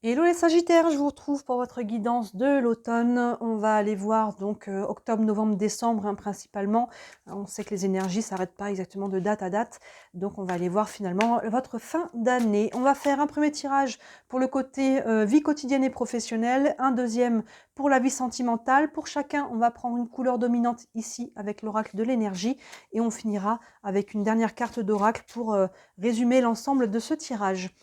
Hello les Sagittaires, je vous retrouve pour votre guidance de l'automne. On va aller voir donc octobre, novembre, décembre principalement. On sait que les énergies ne s'arrêtent pas exactement de date à date. Donc on va aller voir finalement votre fin d'année. On va faire un premier tirage pour le côté vie quotidienne et professionnelle. Un deuxième pour la vie sentimentale. Pour chacun, on va prendre une couleur dominante ici avec l'oracle de l'énergie. Et on finira avec une dernière carte d'oracle pour résumer l'ensemble de ce tirage.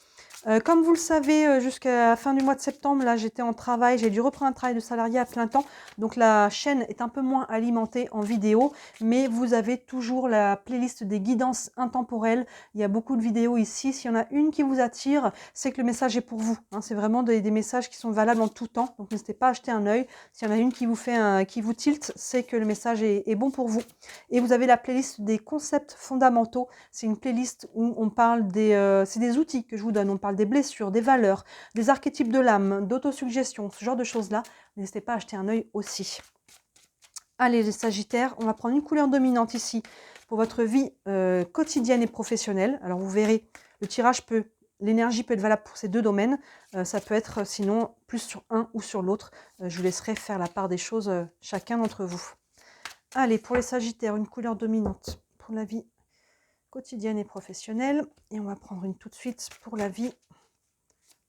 Comme vous le savez, jusqu'à la fin du mois de septembre, là, j'étais en travail, j'ai dû reprendre un travail de salarié à plein temps, donc la chaîne est un peu moins alimentée en vidéo, mais vous avez toujours la playlist des guidances intemporelles. Il y a beaucoup de vidéos ici. S'il y en a une qui vous attire, c'est que le message est pour vous. Hein. C'est vraiment des messages qui sont valables en tout temps, donc n'hésitez pas à jeter un œil. S'il y en a une qui vous fait qui vous tilte, c'est que le message est bon pour vous. Et vous avez la playlist des concepts fondamentaux. C'est une playlist où on parle c'est des outils que je vous donne. On parle des blessures, des valeurs, des archétypes de l'âme, d'autosuggestion, ce genre de choses-là. N'hésitez pas à jeter un œil aussi. Allez les Sagittaires, on va prendre une couleur dominante ici pour votre vie quotidienne et professionnelle. Alors vous verrez, l'énergie peut être valable pour ces deux domaines. Ça peut être sinon plus sur un ou sur l'autre. Je vous laisserai faire la part des choses chacun d'entre vous. Allez, pour les Sagittaires, une couleur dominante pour la vie quotidienne et professionnelle. Et on va prendre une tout de suite pour la vie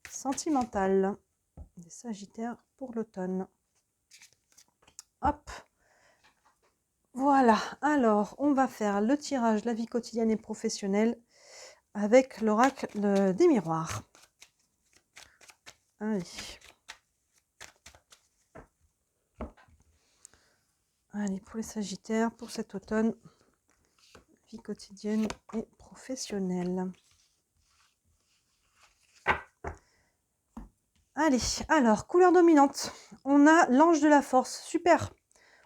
sentimentale des Sagittaires pour l'automne. Hop. Voilà. Alors, on va faire le tirage de la vie quotidienne et professionnelle avec l'oracle des miroirs. Allez. Allez, pour les Sagittaires, pour cet automne, vie quotidienne et professionnelle. Allez, alors, couleur dominante. On a l'ange de la force. Super.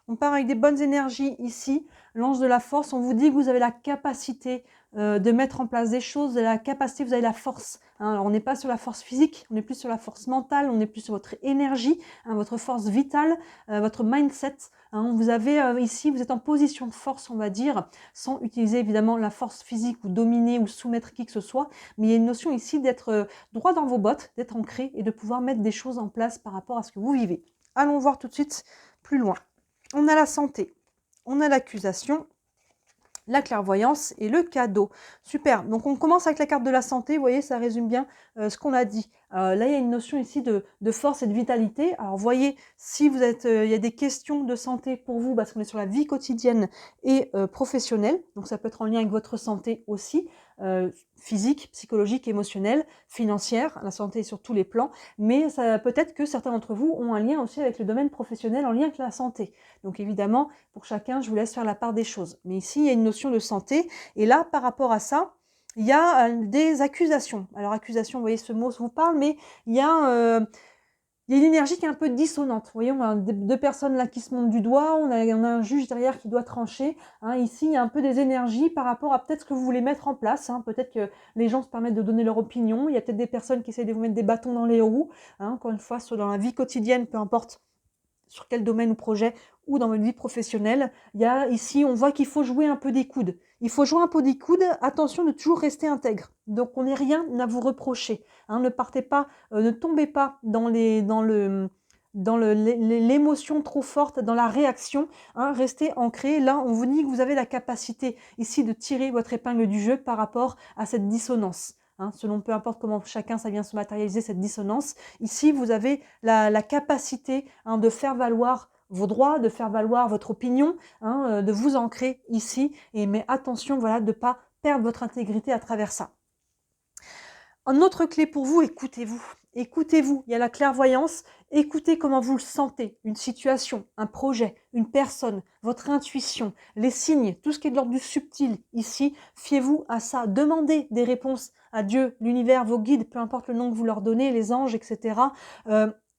On part avec des bonnes énergies ici. L'ange de la force, on vous dit que vous avez la capacité de mettre en place des choses, vous avez la capacité, vous avez la force. Hein. Alors, on n'est pas sur la force physique, on est plus sur la force mentale, on est plus sur votre énergie, hein, votre force vitale, votre mindset. Hein. Vous avez ici, vous êtes en position de force, on va dire, sans utiliser évidemment la force physique ou dominer ou soumettre qui que ce soit. Mais il y a une notion ici d'être droit dans vos bottes, d'être ancré et de pouvoir mettre des choses en place par rapport à ce que vous vivez. Allons voir tout de suite plus loin. On a la santé, on a l'accusation, la clairvoyance et le cadeau. Super, donc on commence avec la carte de la santé, vous voyez, ça résume bien ce qu'on a dit. Là, il y a une notion ici de force et de vitalité. Alors, voyez, si vous êtes, il y a des questions de santé pour vous, parce qu'on est sur la vie quotidienne et professionnelle, donc ça peut être en lien avec votre santé aussi, physique, psychologique, émotionnelle, financière, la santé est sur tous les plans, mais peut-être que certains d'entre vous ont un lien aussi avec le domaine professionnel en lien avec la santé. Donc évidemment, pour chacun, je vous laisse faire la part des choses. Mais ici, il y a une notion de santé, et là, par rapport à ça, il y a des accusations. Alors, accusation, vous voyez, ce mot vous parle, mais il y a une énergie qui est un peu dissonante. Vous voyez, on a deux personnes là qui se montent du doigt, on a un juge derrière qui doit trancher. Hein. Ici, il y a un peu des énergies par rapport à peut-être ce que vous voulez mettre en place. Hein. Peut-être que les gens se permettent de donner leur opinion. Il y a peut-être des personnes qui essayent de vous mettre des bâtons dans les roues. Hein. Encore une fois, soit dans la vie quotidienne, peu importe sur quel domaine ou projet, ou dans votre vie professionnelle. Il y a ici, on voit qu'il faut jouer un peu des coudes. Il faut jouer un peu des coudes, attention de toujours rester intègre. Donc on n'est rien à vous reprocher. Hein, ne partez pas, ne tombez pas dans l'émotion trop forte, dans la réaction. Hein, restez ancré. Là, on vous dit que vous avez la capacité ici de tirer votre épingle du jeu par rapport à cette dissonance. Hein, selon peu importe comment chacun ça vient se matérialiser cette dissonance. Ici, vous avez la capacité de faire valoir vos droits, de faire valoir votre opinion, de vous ancrer ici. Mais attention, voilà, de ne pas perdre votre intégrité à travers ça. Une autre clé pour vous, écoutez-vous. Écoutez-vous, il y a la clairvoyance, écoutez comment vous le sentez, une situation, un projet, une personne, votre intuition, les signes, tout ce qui est de l'ordre du subtil ici, fiez-vous à ça, demandez des réponses à Dieu, l'univers, vos guides, peu importe le nom que vous leur donnez, les anges, etc.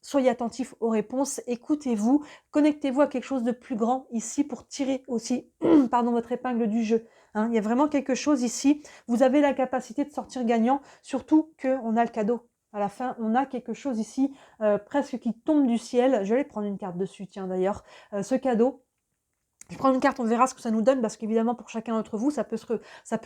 Soyez attentifs aux réponses, écoutez-vous, connectez-vous à quelque chose de plus grand ici pour tirer aussi votre épingle du jeu. Hein, il y a vraiment quelque chose ici, vous avez la capacité de sortir gagnant, surtout qu'on a le cadeau. À la fin, on a quelque chose ici, presque qui tombe du ciel. Je vais prendre une carte dessus, tiens d'ailleurs. Ce cadeau, Je prends une carte, on verra ce que ça nous donne, parce qu'évidemment, pour chacun d'entre vous, ça peut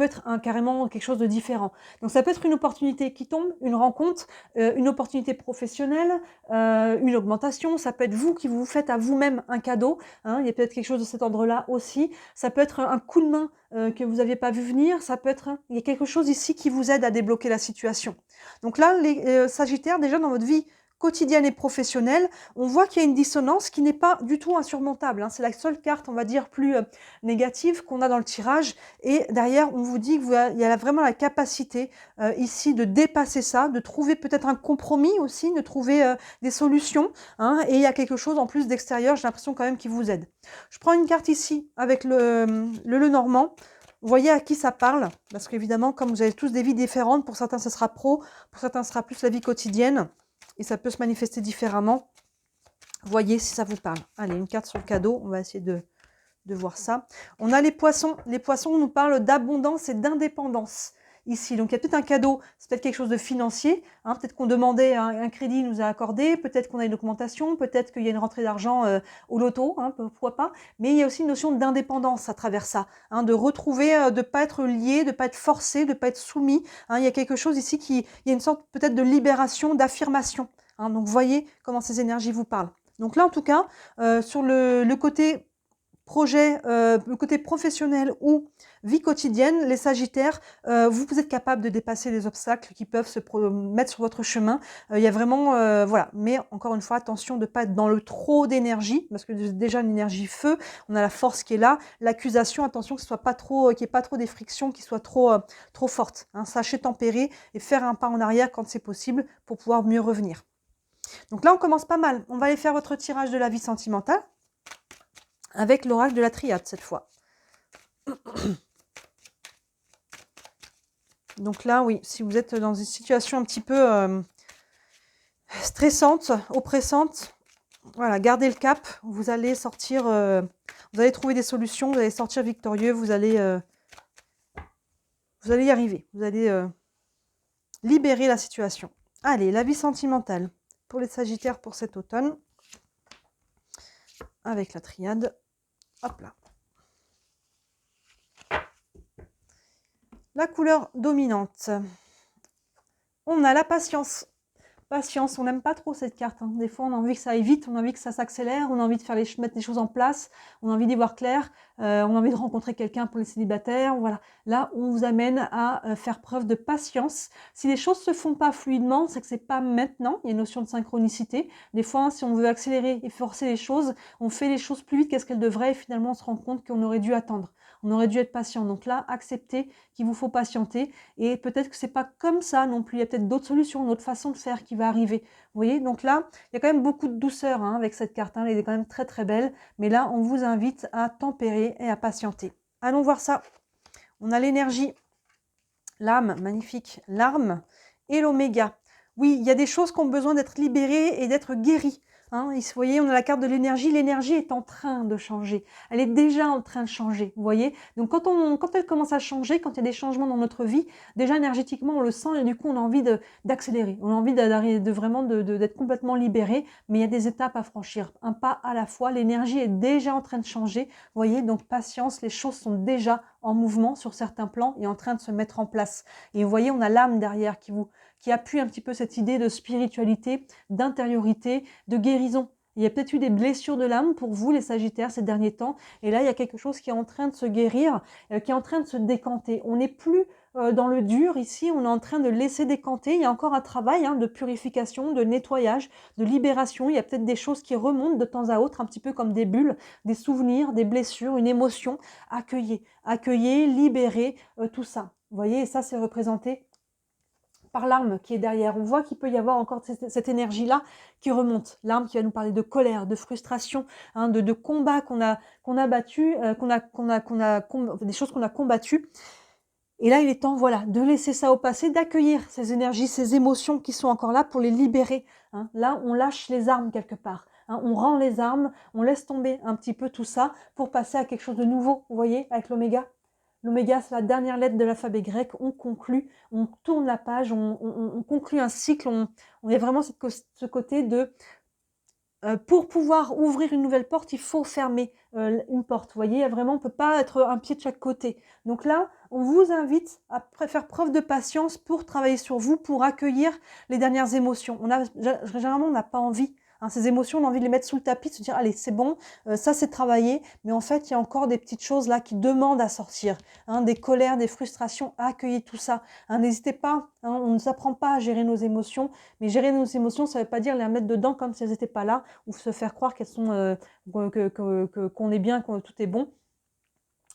être carrément quelque chose de différent. Donc, ça peut être une opportunité qui tombe, une rencontre, une opportunité professionnelle, une augmentation. Ça peut être vous qui vous faites à vous-même un cadeau. Hein, il y a peut-être quelque chose de cet ordre-là aussi. Ça peut être un coup de main que vous n'aviez pas vu venir. Ça peut être, il y a quelque chose ici qui vous aide à débloquer la situation. Donc là, les Sagittaires, déjà dans votre vie quotidienne et professionnelle, on voit qu'il y a une dissonance qui n'est pas du tout insurmontable. Hein. C'est la seule carte, on va dire, plus négative qu'on a dans le tirage. Et derrière, on vous dit qu'il y a vraiment la capacité ici de dépasser ça, de trouver peut-être un compromis aussi, de trouver des solutions. Hein. Et il y a quelque chose en plus d'extérieur, j'ai l'impression quand même, qui vous aide. Je prends une carte ici avec le Normand. Vous voyez à qui ça parle, parce qu'évidemment, comme vous avez tous des vies différentes, pour certains, ça sera pro, pour certains, ce sera plus la vie quotidienne. Et ça peut se manifester différemment. Voyez si ça vous parle. Allez, une carte sur le cadeau. On va essayer de voir ça. On a les poissons. Les poissons nous parlent d'abondance et d'indépendance ici. Donc, il y a peut-être un cadeau. C'est peut-être quelque chose de financier. Hein. Peut-être qu'on demandait un crédit, il nous a accordé. Peut-être qu'on a une augmentation. Peut-être qu'il y a une rentrée d'argent au loto. Hein, pourquoi pas. Mais il y a aussi une notion d'indépendance à travers ça. Hein, de retrouver, de ne pas être lié, de ne pas être forcé, de ne pas être soumis. Hein. Il y a quelque chose ici il y a une sorte peut-être de libération, d'affirmation. Hein. Donc, voyez comment ces énergies vous parlent. Donc là, en tout cas, sur le côté projet, le côté professionnel ou vie quotidienne, les Sagittaires, vous êtes capable de dépasser les obstacles qui peuvent se mettre sur votre chemin. Il y a vraiment, voilà. Mais encore une fois, attention de ne pas être dans le trop d'énergie, parce que déjà l'énergie feu, on a la force qui est là. L'accusation, attention que ce soit pas trop, qu'il n'y ait pas trop des frictions qui soient trop fortes. Hein. Sachez tempérer et faire un pas en arrière quand c'est possible pour pouvoir mieux revenir. Donc là, on commence pas mal. On va aller faire votre tirage de la vie sentimentale avec l'oracle de la triade cette fois. Donc là, oui, si vous êtes dans une situation un petit peu stressante, oppressante, voilà, gardez le cap. Vous allez sortir, vous allez trouver des solutions, vous allez sortir victorieux, vous allez y arriver. Vous allez libérer la situation. Allez, la vie sentimentale pour les Sagittaires pour cet automne. Avec la triade. Hop là. La couleur dominante. On a la patience. Patience, on n'aime pas trop cette carte. Hein. Des fois, on a envie que ça aille vite, on a envie que ça s'accélère, on a envie de mettre les choses en place, on a envie d'y voir clair, on a envie de rencontrer quelqu'un pour les célibataires. Voilà. Là, on vous amène à faire preuve de patience. Si les choses ne se font pas fluidement, c'est que c'est pas maintenant. Il y a une notion de synchronicité. Des fois, si on veut accélérer et forcer les choses, on fait les choses plus vite qu'est-ce qu'elles devraient et finalement, on se rend compte qu'on aurait dû attendre. On aurait dû être patient. Donc là, acceptez qu'il vous faut patienter. Et peut-être que c'est pas comme ça non plus. Il y a peut-être d'autres solutions, d'autres façons de faire qui va arriver. Vous voyez, donc là, il y a quand même beaucoup de douceur hein, avec cette carte. Hein. Elle est quand même très très belle. Mais là, on vous invite à tempérer et à patienter. Allons voir ça. On a l'énergie, l'âme, magnifique, l'arme et l'oméga. Oui, il y a des choses qui ont besoin d'être libérées et d'être guéries. Hein, vous voyez, on a la carte de l'énergie. L'énergie est en train de changer. Elle est déjà en train de changer. Vous voyez. Donc, quand elle commence à changer, quand il y a des changements dans notre vie, déjà énergétiquement, on le sent et du coup, on a envie d'accélérer. On a envie d'être complètement libéré. Mais il y a des étapes à franchir. Un pas à la fois. L'énergie est déjà en train de changer. Vous voyez. Donc, patience. Les choses sont déjà en mouvement sur certains plans et en train de se mettre en place. Et vous voyez, on a l'âme derrière qui appuie un petit peu cette idée de spiritualité, d'intériorité, de guérison. Il y a peut-être eu des blessures de l'âme pour vous, les Sagittaires, ces derniers temps. Et là, il y a quelque chose qui est en train de se guérir, qui est en train de se décanter. On n'est plus dans le dur ici, on est en train de laisser décanter. Il y a encore un travail de purification, de nettoyage, de libération. Il y a peut-être des choses qui remontent de temps à autre, un petit peu comme des bulles, des souvenirs, des blessures, une émotion. Accueillez, libérez tout ça. Vous voyez, et ça, c'est représenté par l'arme qui est derrière. On voit qu'il peut y avoir encore cette énergie-là qui remonte. L'arme qui va nous parler de colère, de frustration, de combats qu'on a battus, des choses qu'on a combattues. Et là, il est temps, voilà, de laisser ça au passé, d'accueillir ces énergies, ces émotions qui sont encore là pour les libérer. Hein. Là, on lâche les armes quelque part. Hein. On rend les armes, on laisse tomber un petit peu tout ça pour passer à quelque chose de nouveau, vous voyez, avec l'oméga. L'oméga, c'est la dernière lettre de l'alphabet grec. On conclut, on tourne la page, on conclut un cycle. On a vraiment ce côté de pour pouvoir ouvrir une nouvelle porte, il faut fermer une porte. Vous voyez, vraiment, on ne peut pas être un pied de chaque côté. Donc là, on vous invite à faire preuve de patience pour travailler sur vous, pour accueillir les dernières émotions. Généralement, on n'a pas envie. Hein, ces émotions, on a envie de les mettre sous le tapis, de se dire, allez, c'est bon, ça c'est travaillé. Mais en fait, il y a encore des petites choses là qui demandent à sortir. Hein, des colères, des frustrations, accueillir tout ça. Hein, n'hésitez pas, hein, on ne s'apprend pas à gérer nos émotions. Mais gérer nos émotions, ça ne veut pas dire les mettre dedans comme si elles n'étaient pas là, ou se faire croire qu'elles sont qu'on est bien, que tout est bon.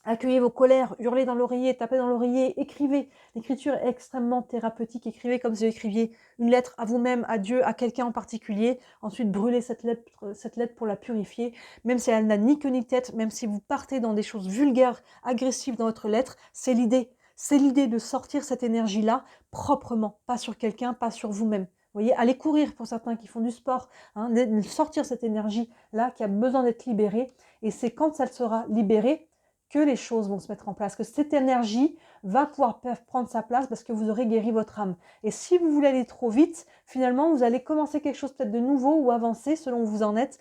Accueillez vos colères, hurlez dans l'oreiller, tapez dans l'oreiller, écrivez. L'écriture est extrêmement thérapeutique. Écrivez comme si vous écriviez une lettre à vous-même, à Dieu, à quelqu'un en particulier. Ensuite, brûlez cette lettre pour la purifier. Même si elle n'a ni queue ni tête, même si vous partez dans des choses vulgaires, agressives dans votre lettre, c'est l'idée. C'est l'idée de sortir cette énergie-là proprement, pas sur quelqu'un, pas sur vous-même. Vous voyez, allez courir pour certains qui font du sport, hein, de sortir cette énergie-là qui a besoin d'être libérée. Et c'est quand ça sera libéré que les choses vont se mettre en place, que cette énergie va pouvoir prendre sa place parce que vous aurez guéri votre âme. Et si vous voulez aller trop vite, finalement, vous allez commencer quelque chose peut-être de nouveau ou avancer selon où vous en êtes,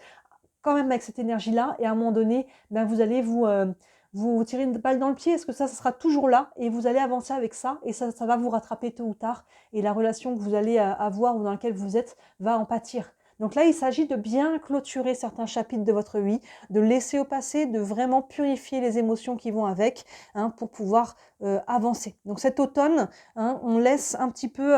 quand même avec cette énergie-là. Et à un moment donné, ben, vous allez vous tirer une balle dans le pied. Est-ce que ça sera toujours là et vous allez avancer avec ça et ça va vous rattraper tôt ou tard. Et la relation que vous allez avoir ou dans laquelle vous êtes va en pâtir. Donc là, il s'agit de bien clôturer certains chapitres de votre vie, de laisser au passé, de vraiment purifier les émotions qui vont avec, hein, pour pouvoir avancer. Donc cet automne, hein, on laisse un petit peu,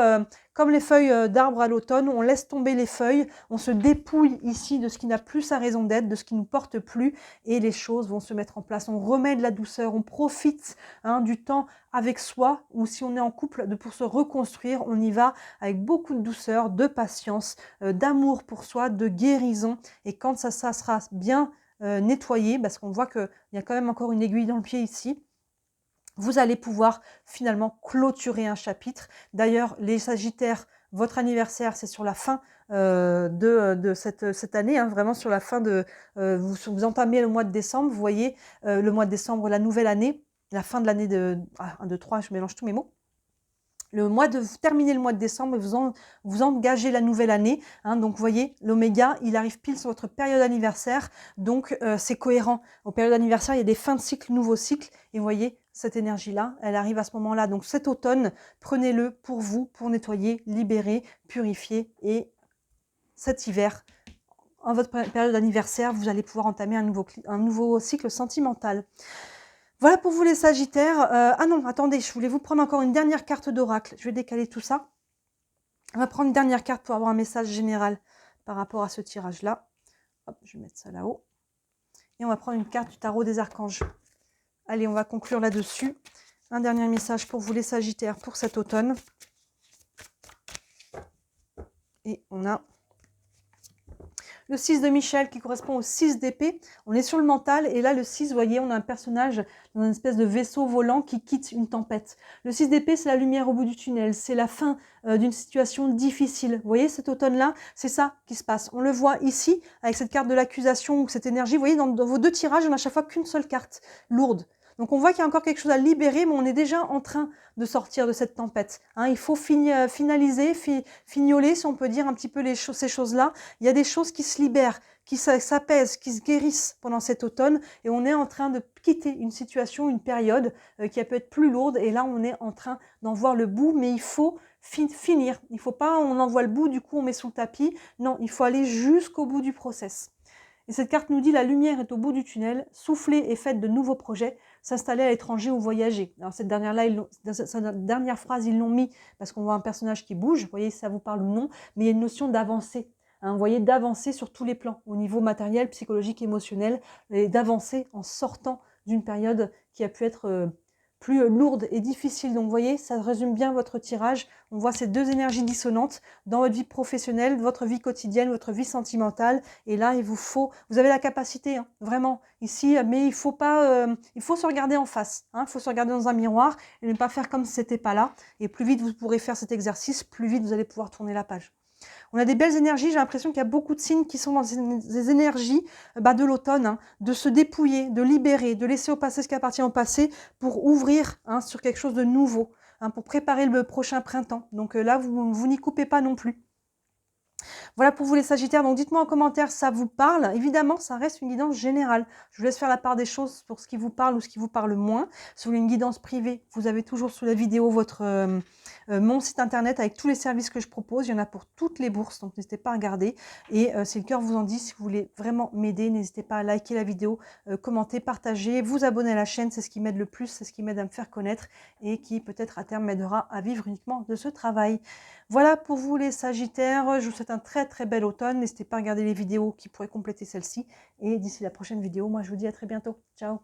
comme les feuilles d'arbre à l'automne, on laisse tomber les feuilles, on se dépouille ici de ce qui n'a plus sa raison d'être, de ce qui ne nous porte plus, et les choses vont se mettre en place. On remet de la douceur, on profite, hein, du temps avec soi, ou si on est en couple, pour se reconstruire, on y va avec beaucoup de douceur, de patience, d'amour pour soi, de guérison. Et quand ça sera bien nettoyé, parce qu'on voit qu'il y a quand même encore une aiguille dans le pied ici, vous allez pouvoir finalement clôturer un chapitre. D'ailleurs, les Sagittaires, votre anniversaire, c'est sur la fin de cette année, hein, vraiment sur la fin de... vous entamez le mois de décembre, vous voyez, le mois de décembre, la nouvelle année, la fin de l'année de... 1, 2, 3, je mélange tous mes mots. Vous terminez le mois de décembre et vous engagez la nouvelle année. Hein, donc, vous voyez, l'oméga, il arrive pile sur votre période anniversaire. Donc, c'est cohérent. Aux périodes d'anniversaire, il y a des fins de cycle, nouveaux cycles. Et vous voyez, cette énergie-là, elle arrive à ce moment-là. Donc, cet automne, prenez-le pour vous, pour nettoyer, libérer, purifier. Et cet hiver, en votre période d'anniversaire, vous allez pouvoir entamer un nouveau cycle sentimental. Voilà pour vous les Sagittaires. Ah non, attendez, je voulais vous prendre encore une dernière carte d'oracle. Je vais décaler tout ça. On va prendre une dernière carte pour avoir un message général par rapport à ce tirage-là. Hop, je vais mettre ça là-haut. Et on va prendre une carte du tarot des archanges. Allez, on va conclure là-dessus. Un dernier message pour vous les Sagittaires pour cet automne. Et on a le 6 de Michel qui correspond au 6 d'épée. On est sur le mental et là le 6, vous voyez, on a un personnage dans une espèce de vaisseau volant qui quitte une tempête. Le 6 d'épée, c'est la lumière au bout du tunnel, c'est la fin d'une situation difficile. Vous voyez, cet automne-là, c'est ça qui se passe. On le voit ici avec cette carte de l'accusation ou cette énergie. Vous voyez, dans vos deux tirages, on a à chaque fois qu'une seule carte lourde. Donc on voit qu'il y a encore quelque chose à libérer, mais on est déjà en train de sortir de cette tempête. Hein, il faut finaliser, fignoler, si on peut dire un petit peu ces choses-là. Il y a des choses qui se libèrent, qui s'apaisent, qui se guérissent pendant cet automne, et on est en train de quitter une situation, une période qui a peut être plus lourde, et là on est en train d'en voir le bout, mais il faut finir. Il ne faut pas, on en voit le bout, du coup on met sous le tapis. Non, il faut aller jusqu'au bout du process. Et cette carte nous dit la lumière est au bout du tunnel, soufflez et faites de nouveaux projets, s'installer à l'étranger ou voyager. Alors cette dernière phrase, ils l'ont mis parce qu'on voit un personnage qui bouge, vous voyez si ça vous parle ou non, mais il y a une notion d'avancer. Hein, vous voyez, d'avancer sur tous les plans, au niveau matériel, psychologique, émotionnel, et d'avancer en sortant d'une période qui a pu être plus lourde et difficile. Donc vous voyez, ça résume bien votre tirage. On voit ces deux énergies dissonantes dans votre vie professionnelle, votre vie quotidienne, votre vie sentimentale. Et là, vous avez la capacité, hein, vraiment, ici, mais il faut se regarder en face. Hein, il faut se regarder dans un miroir et ne pas faire comme si c'était pas là. Et plus vite vous pourrez faire cet exercice, plus vite vous allez pouvoir tourner la page. On a des belles énergies, j'ai l'impression qu'il y a beaucoup de signes qui sont dans des énergies de l'automne, hein, de se dépouiller, de libérer, de laisser au passé ce qui appartient au passé pour ouvrir, hein, sur quelque chose de nouveau, hein, pour préparer le prochain printemps. Donc là, vous n'y coupez pas non plus. Voilà pour vous les Sagittaires, donc dites-moi en commentaire si ça vous parle. Évidemment, ça reste une guidance générale. Je vous laisse faire la part des choses pour ce qui vous parle ou ce qui vous parle moins. Si vous voulez une guidance privée, vous avez toujours sous la vidéo mon site internet avec tous les services que je propose. Il y en a pour toutes les bourses, donc n'hésitez pas à regarder. Et si le cœur vous en dit, si vous voulez vraiment m'aider, n'hésitez pas à liker la vidéo, commenter, partager, vous abonner à la chaîne, c'est ce qui m'aide le plus, c'est ce qui m'aide à me faire connaître et qui peut-être à terme m'aidera à vivre uniquement de ce travail. Voilà pour vous les Sagittaires, je vous souhaite un très bel automne, n'hésitez pas à regarder les vidéos qui pourraient compléter celle-ci et d'ici la prochaine vidéo, moi je vous dis à très bientôt, ciao.